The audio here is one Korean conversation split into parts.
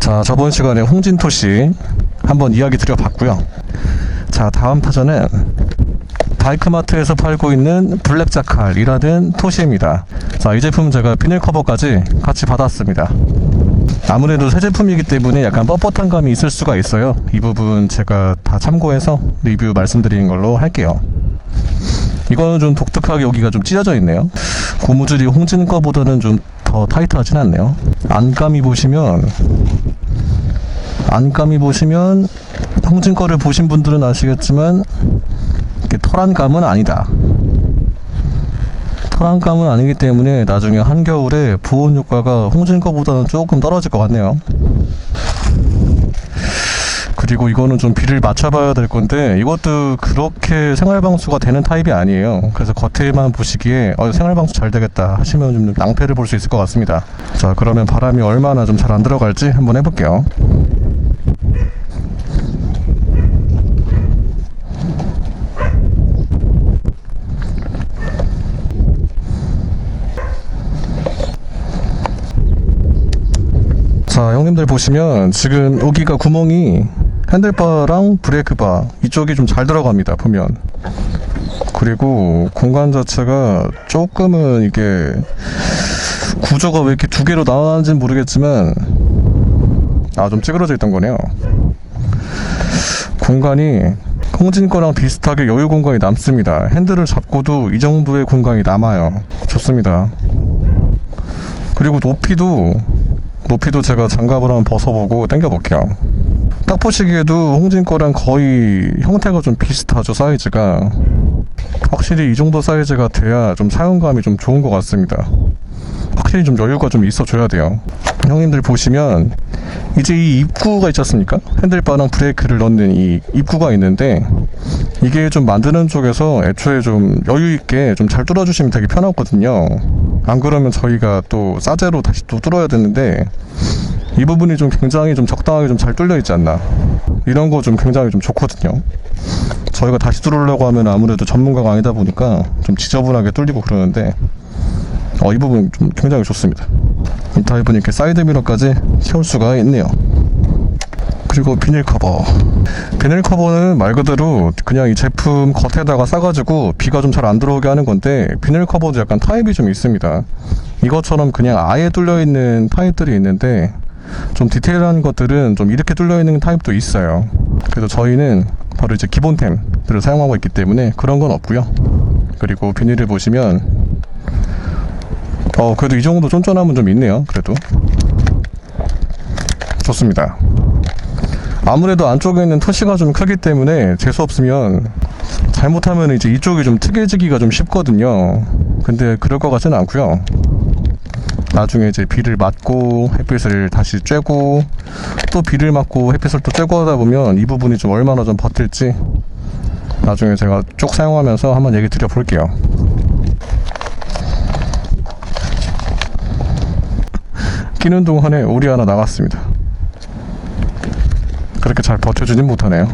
자, 저번 시간에 홍진토씨 한번 이야기 드려봤고요. 자, 다음 타전은 바이크마트에서 팔고 있는 블랙자칼이라는 토시입니다. 자, 이 제품은 제가 비닐 커버까지 같이 받았습니다. 아무래도 새 제품이기 때문에 약간 뻣뻣한 감이 있을 수가 있어요. 이 부분 제가 다 참고해서 리뷰 말씀드리는 걸로 할게요. 이거는 좀 독특하게 여기가 좀 찢어져 있네요. 고무줄이 홍진 거보다는 좀 더 타이트하진 않네요. 안감이 보시면 홍진 거를 보신 분들은 아시겠지만 이렇게 털한 감은 아니다. 털한 감은 아니기 때문에 나중에 한겨울에 보온 효과가 홍진 거보다는 조금 떨어질 것 같네요. 그리고 이거는 좀 비를 맞춰봐야 될 건데 이것도 그렇게 생활방수가 되는 타입이 아니에요. 그래서 겉에만 보시기에 생활방수 잘 되겠다 하시면 좀 낭패를 볼 수 있을 것 같습니다. 자, 그러면 바람이 얼마나 좀 잘 안 들어갈지 한번 해볼게요. 자, 형님들 보시면 지금 여기가 구멍이 핸들바랑 브레이크바 이쪽이 좀 잘 들어갑니다, 보면. 그리고 공간 자체가 조금은 이게 구조가 왜 이렇게 두 개로 나왔는지는 모르겠지만 좀 찌그러져 있던 거네요. 공간이 홍진 거랑 비슷하게 여유 공간이 남습니다. 핸들을 잡고도 이 정도의 공간이 남아요. 좋습니다. 그리고 높이도 제가 장갑을 한번 벗어보고 당겨볼게요. 딱 보시기에도 홍진 거랑 거의 형태가 좀 비슷하죠, 사이즈가. 확실히 이 정도 사이즈가 돼야 좀 사용감이 좀 좋은 것 같습니다. 확실히 좀 여유가 좀 있어줘야 돼요. 형님들 보시면 이제 이 입구가 있지 않습니까? 핸들바랑 브레이크를 넣는 이 입구가 있는데 이게 좀 만드는 쪽에서 애초에 좀 여유 있게 좀 잘 뚫어주시면 되게 편하거든요. 안 그러면 저희가 또 싸제로 다시 또 뚫어야 되는데 이 부분이 좀 굉장히 좀 적당하게 좀 잘 뚫려 있지 않나, 이런 거 좀 굉장히 좀 좋거든요. 저희가 다시 뚫으려고 하면 아무래도 전문가가 아니다 보니까 좀 지저분하게 뚫리고 그러는데 이 부분 좀 굉장히 좋습니다. 이 타입은 이렇게 사이드 미러까지 세울 수가 있네요. 그리고 비닐 커버는 말 그대로 그냥 이 제품 겉에다가 싸가지고 비가 좀 잘 안 들어오게 하는 건데, 비닐 커버도 약간 타입이 좀 있습니다. 이것처럼 그냥 아예 뚫려 있는 타입들이 있는데 좀 디테일한 것들은 좀 이렇게 뚫려 있는 타입도 있어요. 그래서 저희는 바로 이제 기본템들을 사용하고 있기 때문에 그런 건 없고요. 그리고 비닐을 보시면 그래도 이 정도 쫀쫀함은 좀 있네요. 그래도 좋습니다. 아무래도 안쪽에 있는 토시가 좀 크기 때문에 재수 없으면 잘못하면 이제 이쪽이 좀 특이해지기가 좀 쉽거든요. 근데 그럴 것 같지는 않고요. 나중에 이제 비를 맞고 햇빛을 다시 쬐고 또 비를 맞고 햇빛을 또 쬐고 하다 보면 이 부분이 좀 얼마나 좀 버틸지 나중에 제가 쭉 사용하면서 한번 얘기 드려 볼게요. 끼는 동안에 오리 하나 나갔습니다. 그렇게 잘 버텨주진 못하네요.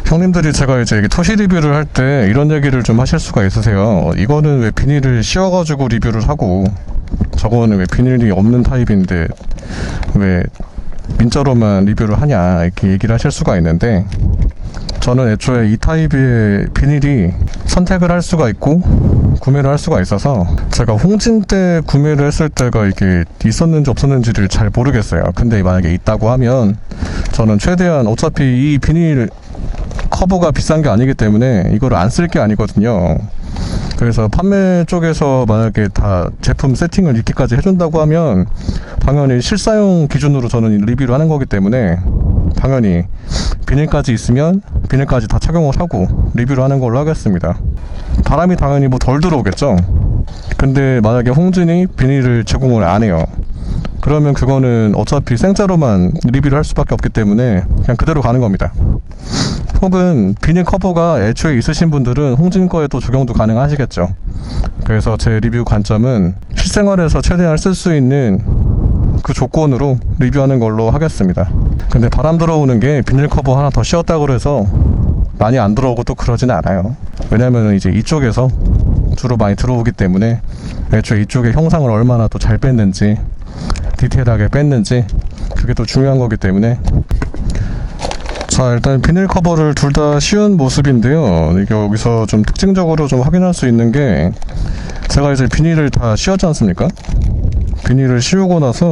형님들이 제가 이제 토시 리뷰를 할 때 이런 얘기를 좀 하실 수가 있으세요. 이거는 왜 비닐을 씌워가지고 리뷰를 하고 저거는 왜 비닐이 없는 타입인데 왜 민자로만 리뷰를 하냐, 이렇게 얘기를 하실 수가 있는데, 저는 애초에 이 타입의 비닐이 선택을 할 수가 있고 구매를 할 수가 있어서 제가 홍진 때 구매를 했을 때가 이게 있었는지 없었는지를 잘 모르겠어요. 근데 만약에 있다고 하면 저는 최대한, 어차피 이 비닐 커버가 비싼 게 아니기 때문에 이거를 안 쓸 게 아니거든요. 그래서 판매 쪽에서 만약에 다 제품 세팅을 이렇게까지 해준다고 하면 당연히 실사용 기준으로 저는 리뷰를 하는 거기 때문에 당연히 비닐까지 있으면 비닐까지 다 착용을 하고 리뷰를 하는 걸로 하겠습니다. 바람이 당연히 뭐 덜 들어오겠죠. 근데 만약에 홍진이 비닐을 제공을 안 해요. 그러면 그거는 어차피 생짜로만 리뷰를 할 수밖에 없기 때문에 그냥 그대로 가는 겁니다. 혹은 비닐 커버가 애초에 있으신 분들은 홍진 거에도 적용도 가능하시겠죠. 그래서 제 리뷰 관점은 실생활에서 최대한 쓸 수 있는 그 조건으로 리뷰하는 걸로 하겠습니다. 근데 바람 들어오는 게 비닐 커버 하나 더 씌웠다고 해서 많이 안 들어오고 또 그러지는 않아요. 왜냐면 이제 이쪽에서 주로 많이 들어오기 때문에 애초에 이쪽의 형상을 얼마나 또 잘 뺐는지, 디테일하게 뺐는지 그게 또 중요한 거기 때문에. 자, 일단 비닐 커버를 둘 다 씌운 모습인데요. 이게 여기서 좀 특징적으로 좀 확인할 수 있는 게, 제가 이제 비닐을 다 씌웠지 않습니까? 비닐을 씌우고 나서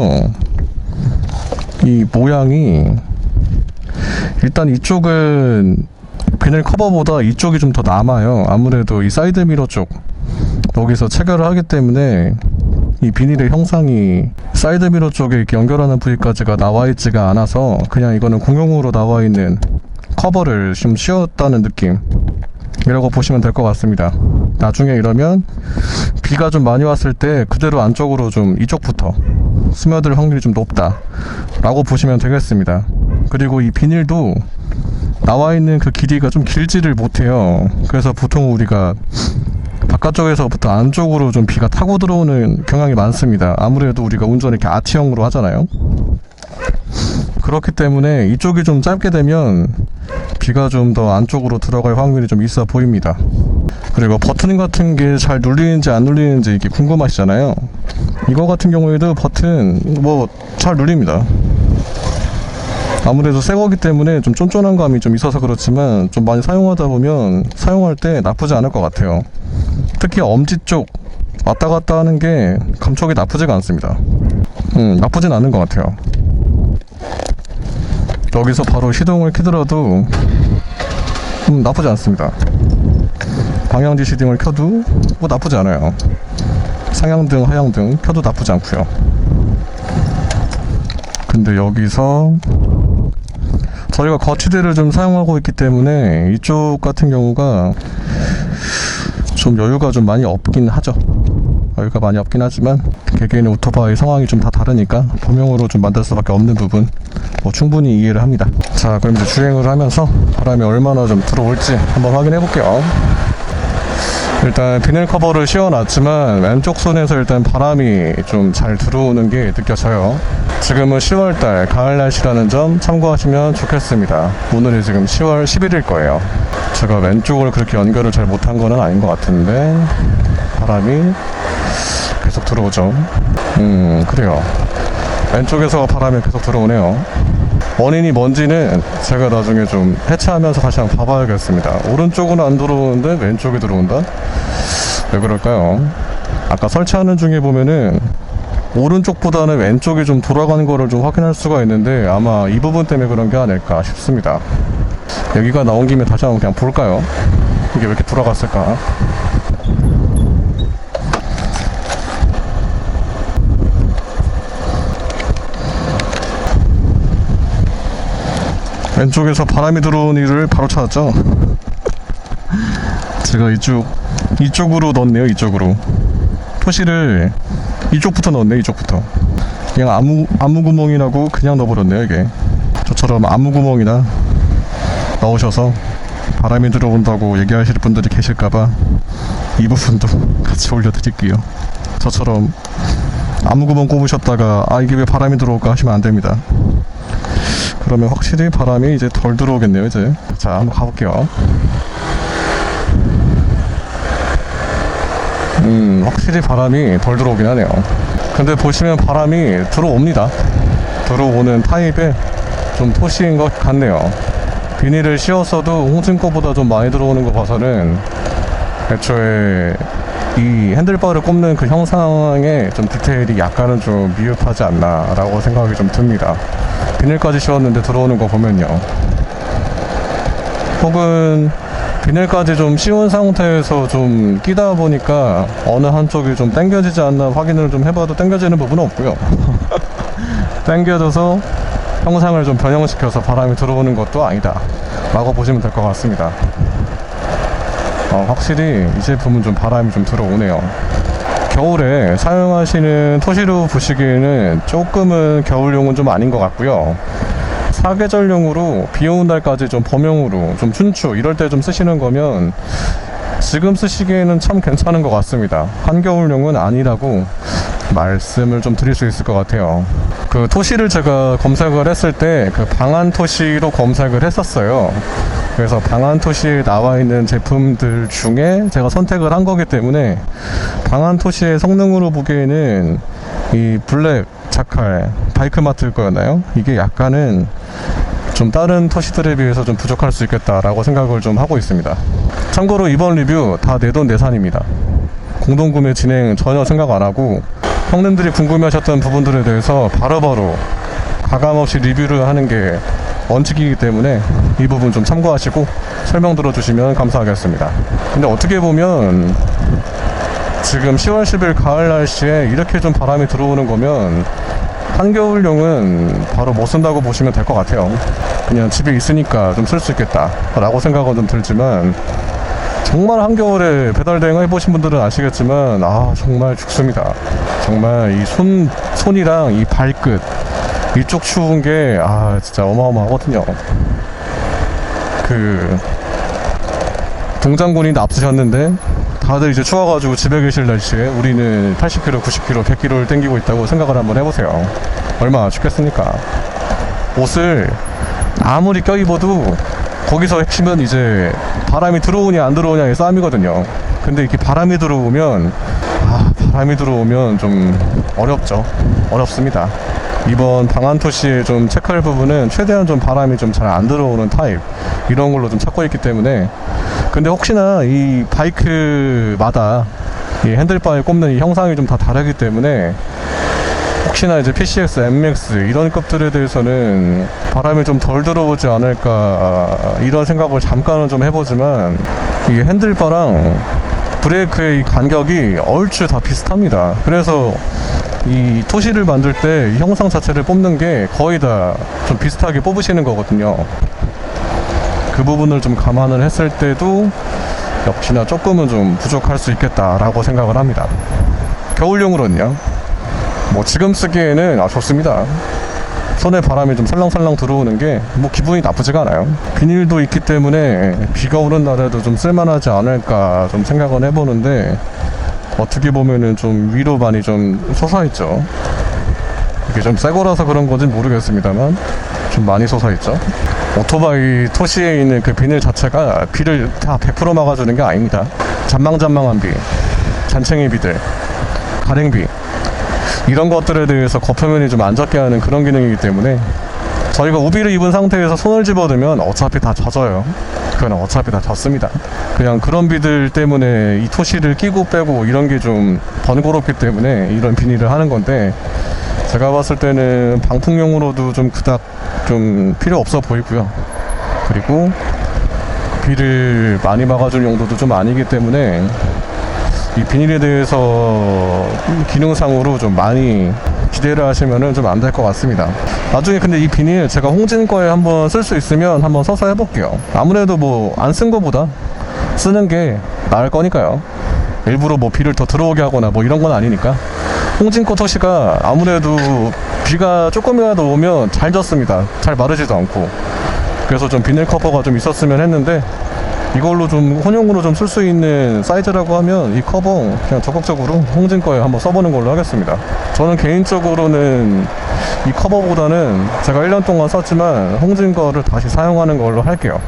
이 모양이, 일단 이쪽은 비닐 커버보다 이쪽이 좀 더 남아요. 아무래도 이 사이드 미러 쪽 여기서 체결을 하기 때문에 이 비닐의 형상이 사이드 미러 쪽에 이렇게 연결하는 부위까지가 나와 있지가 않아서, 그냥 이거는 공용으로 나와 있는 커버를 좀 씌웠다는 느낌이라고 보시면 될 것 같습니다. 나중에 이러면 비가 좀 많이 왔을 때 그대로 안쪽으로 좀 이쪽부터 스며들 확률이 좀 높다 라고 보시면 되겠습니다. 그리고 이 비닐도 나와 있는 그 길이가 좀 길지를 못해요. 그래서 보통 우리가 바깥쪽에서부터 안쪽으로 좀 비가 타고 들어오는 경향이 많습니다. 아무래도 우리가 운전을 이렇게 아치형으로 하잖아요. 그렇기 때문에 이쪽이 좀 짧게 되면 비가 좀 더 안쪽으로 들어갈 확률이 좀 있어 보입니다. 그리고 버튼 같은 게 잘 눌리는지 안 눌리는지 이게 궁금하시잖아요. 이거 같은 경우에도 버튼 뭐 잘 눌립니다. 아무래도 새 거기 때문에 좀 쫀쫀한 감이 좀 있어서 그렇지만, 좀 많이 사용하다 보면 사용할 때 나쁘지 않을 것 같아요. 특히 엄지 쪽 왔다 갔다 하는 게 감촉이 나쁘지가 않습니다. 나쁘진 않은 것 같아요. 여기서 바로 시동을 켜더라도 나쁘지 않습니다. 방향 지시등을 켜도 뭐 나쁘지 않아요. 상향등, 하향등 켜도 나쁘지 않고요. 근데 여기서 저희가 거치대를 좀 사용하고 있기 때문에 이쪽 같은 경우가 좀 여유가 좀 많이 없긴 하죠. 여유가 많이 없긴 하지만 개개인의 오토바이 상황이 좀 다 다르니까 범용으로 좀 만들 수밖에 없는 부분 뭐 충분히 이해를 합니다. 자, 그럼 이제 주행을 하면서 바람이 얼마나 좀 들어올지 한번 확인해 볼게요. 일단 비닐 커버를 씌워놨지만 왼쪽 손에서 일단 바람이 좀 잘 들어오는 게 느껴져요. 지금은 10월달 가을 날씨라는 점 참고하시면 좋겠습니다. 오늘이 지금 10월 11일 거예요. 제가 왼쪽을 그렇게 연결을 잘 못한 거는 아닌 것 같은데 바람이 계속 들어오죠. 그래요. 왼쪽에서 바람이 계속 들어오네요. 원인이 뭔지는 제가 나중에 좀 해체하면서 다시 한번 봐봐야겠습니다. 오른쪽은 안 들어오는데 왼쪽에 들어온다? 왜 그럴까요? 아까 설치하는 중에 보면은 오른쪽보다는 왼쪽이 좀 돌아가는 거를 좀 확인할 수가 있는데, 아마 이 부분 때문에 그런 게 아닐까 싶습니다. 여기가 나온 김에 다시 한번 그냥 볼까요? 이게 왜 이렇게 돌아갔을까? 왼쪽에서 바람이 들어오는 일을 바로 찾았죠. 제가 이쪽으로 넣었네요. 이쪽으로 토시를 이쪽부터 넣었네. 이쪽부터 그냥 아무 구멍이라고 그냥 넣어버렸네요. 이게 저처럼 아무 구멍이나 넣으셔서 바람이 들어온다고 얘기하실 분들이 계실까봐 이 부분도 같이 올려드릴게요. 저처럼 아무 구멍 꼽으셨다가 이게 왜 바람이 들어올까 하시면 안 됩니다. 그러면 확실히 바람이 이제 덜 들어오겠네요. 이제 자, 한번 가볼게요. 확실히 바람이 덜 들어오긴 하네요. 근데 보시면 바람이 들어옵니다. 들어오는 타입의 좀 토시인 것 같네요. 비닐을 씌웠어도 홍진 거보다 좀 많이 들어오는 거 봐서는 애초에 이 핸들바를 꼽는 그 형상에 좀 디테일이 약간은 좀 미흡하지 않나 라고 생각이 좀 듭니다. 비닐까지 씌웠는데 들어오는 거 보면요. 혹은 비닐까지 좀 씌운 상태에서 좀 끼다 보니까 어느 한쪽이 좀 당겨지지 않나 확인을 좀 해봐도 당겨지는 부분은 없고요. 당겨져서 형상을 좀 변형시켜서 바람이 들어오는 것도 아니다 라고 보시면 될 것 같습니다. 확실히 이 제품은 좀 바람이 좀 들어오네요. 겨울에 사용하시는 토시로 보시기에는 조금은 겨울용은 좀 아닌 것 같고요. 사계절용으로 비 오는 날까지 좀 범용으로 좀 춘추 이럴 때 좀 쓰시는 거면 지금 쓰시기에는 참 괜찮은 것 같습니다. 한겨울용은 아니라고 말씀을 좀 드릴 수 있을 것 같아요. 그 토시를 제가 검색을 했을 때 그 방한 토시로 검색을 했었어요. 그래서 방한 토시에 나와 있는 제품들 중에 제가 선택을 한 거기 때문에 방한 토시의 성능으로 보기에는 이 블랙 자칼 바이크마트 거였나요? 이게 약간은 좀 다른 토시들에 비해서 좀 부족할 수 있겠다라고 생각을 좀 하고 있습니다. 참고로 이번 리뷰 다 내돈내산입니다. 공동구매 진행 전혀 생각 안 하고 형님들이 궁금해하셨던 부분들에 대해서 바로바로 가감없이 리뷰를 하는 게 원칙이기 때문에 이 부분 좀 참고하시고 설명 들어주시면 감사하겠습니다. 근데 어떻게 보면 지금 10월 10일 가을 날씨에 이렇게 좀 바람이 들어오는 거면 한겨울용은 바로 못 쓴다고 보시면 될 것 같아요. 그냥 집에 있으니까 좀 쓸 수 있겠다 라고 생각은 좀 들지만, 정말 한겨울에 배달대행 해보신 분들은 아시겠지만 정말 죽습니다. 정말 이 손이랑 이 발끝 이쪽 추운 게 진짜 어마어마하거든요. 그 동장군이 납치셨는데 다들 이제 추워가지고 집에 계실 날씨에 우리는 80km, 90km, 100km를 땡기고 있다고 생각을 한번 해보세요. 얼마나 춥겠습니까? 옷을 아무리 껴입어도 거기서 핵심은 이제 바람이 들어오냐 안 들어오냐의 싸움이거든요. 근데 이렇게 바람이 들어오면 좀 어렵습니다. 이번 방한토시에 좀 체크할 부분은 최대한 좀 바람이 좀 잘 안 들어오는 타입, 이런 걸로 좀 찾고 있기 때문에. 근데 혹시나 이 바이크마다 이 핸들바에 꼽는 이 형상이 좀 다 다르기 때문에 혹시나 이제 PCX, MX 이런 급들에 대해서는 바람이 좀 덜 들어오지 않을까 이런 생각을 잠깐은 좀 해보지만, 이 핸들바랑 브레이크의 이 간격이 얼추 다 비슷합니다. 그래서 이 토시를 만들 때 이 형상 자체를 뽑는 게 거의 다 좀 비슷하게 뽑으시는 거거든요. 그 부분을 좀 감안을 했을 때도 역시나 조금은 좀 부족할 수 있겠다라고 생각을 합니다. 겨울용으로는요, 뭐 지금 쓰기에는 좋습니다. 손에 바람이 좀 살랑살랑 들어오는 게 뭐 기분이 나쁘지가 않아요. 비닐도 있기 때문에 비가 오는 날에도 좀 쓸만하지 않을까 좀 생각은 해보는데, 어떻게 보면은 좀 위로 많이 좀 솟아있죠. 이게 좀 새거라서 그런 건지는 모르겠습니다만 좀 많이 솟아있죠. 오토바이 토시에 있는 그 비닐 자체가 비를 다 100% 막아주는 게 아닙니다. 잔망잔망한 비, 잔챙이 비들, 가랭비 이런 것들에 대해서 겉표면이 좀 안 젖게 하는 그런 기능이기 때문에, 저희가 우비를 입은 상태에서 손을 집어들면 어차피 다 젖어요. 그건 어차피 다 젖습니다. 그냥 그런 비들 때문에 이 토시를 끼고 빼고 이런 게 좀 번거롭기 때문에 이런 비닐을 하는 건데, 제가 봤을 때는 방풍용으로도 좀 그닥 좀 필요 없어 보이고요. 그리고 비를 많이 막아줄 용도도 좀 아니기 때문에 이 비닐에 대해서 기능상으로 좀 많이 기대를 하시면은 좀 안 될 것 같습니다. 나중에 근데 이 비닐 제가 홍진 거에 한번 쓸 수 있으면 한번 써서 해볼게요. 아무래도 뭐 안 쓴 거보다 쓰는 게 나을 거니까요. 일부러 뭐 비를 더 들어오게 하거나 뭐 이런 건 아니니까. 홍진 거 토시가 아무래도 비가 조금이라도 오면 잘 젖습니다. 잘 마르지도 않고. 그래서 좀 비닐 커버가 좀 있었으면 했는데, 이걸로 좀 혼용으로 좀 쓸 수 있는 사이즈라고 하면 이 커버 그냥 적극적으로 홍진 거에 한번 써보는 걸로 하겠습니다. 저는 개인적으로는 이 커버보다는 제가 1년 동안 썼지만 홍진 거를 다시 사용하는 걸로 할게요.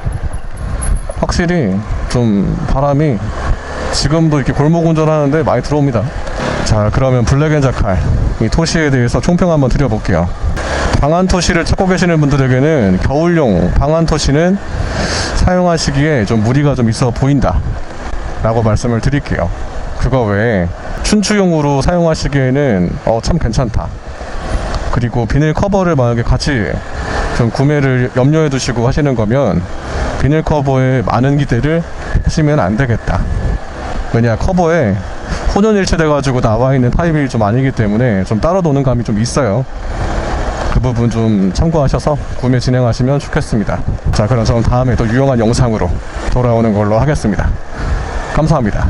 확실히 좀 바람이 지금도 이렇게 골목 운전하는데 많이 들어옵니다. 자, 그러면 블랙앤자칼 이 토시에 대해서 총평 한번 드려볼게요. 방한토시를 찾고 계시는 분들에게는 겨울용 방한토시는 사용하시기에 좀 무리가 좀 있어 보인다 라고 말씀을 드릴게요. 그거 외에 춘추용으로 사용하시기에는 참 괜찮다. 그리고 비닐 커버를 만약에 같이 좀 구매를 염려해 두시고 하시는 거면 비닐 커버에 많은 기대를 하시면 안 되겠다. 왜냐, 커버에 혼연일체 돼가지고 나와 있는 타입이 좀 아니기 때문에 좀 따로 노는 감이 좀 있어요. 그 부분 좀 참고하셔서 구매 진행하시면 좋겠습니다. 자, 그럼 저는 다음에 또 유용한 영상으로 돌아오는 걸로 하겠습니다. 감사합니다.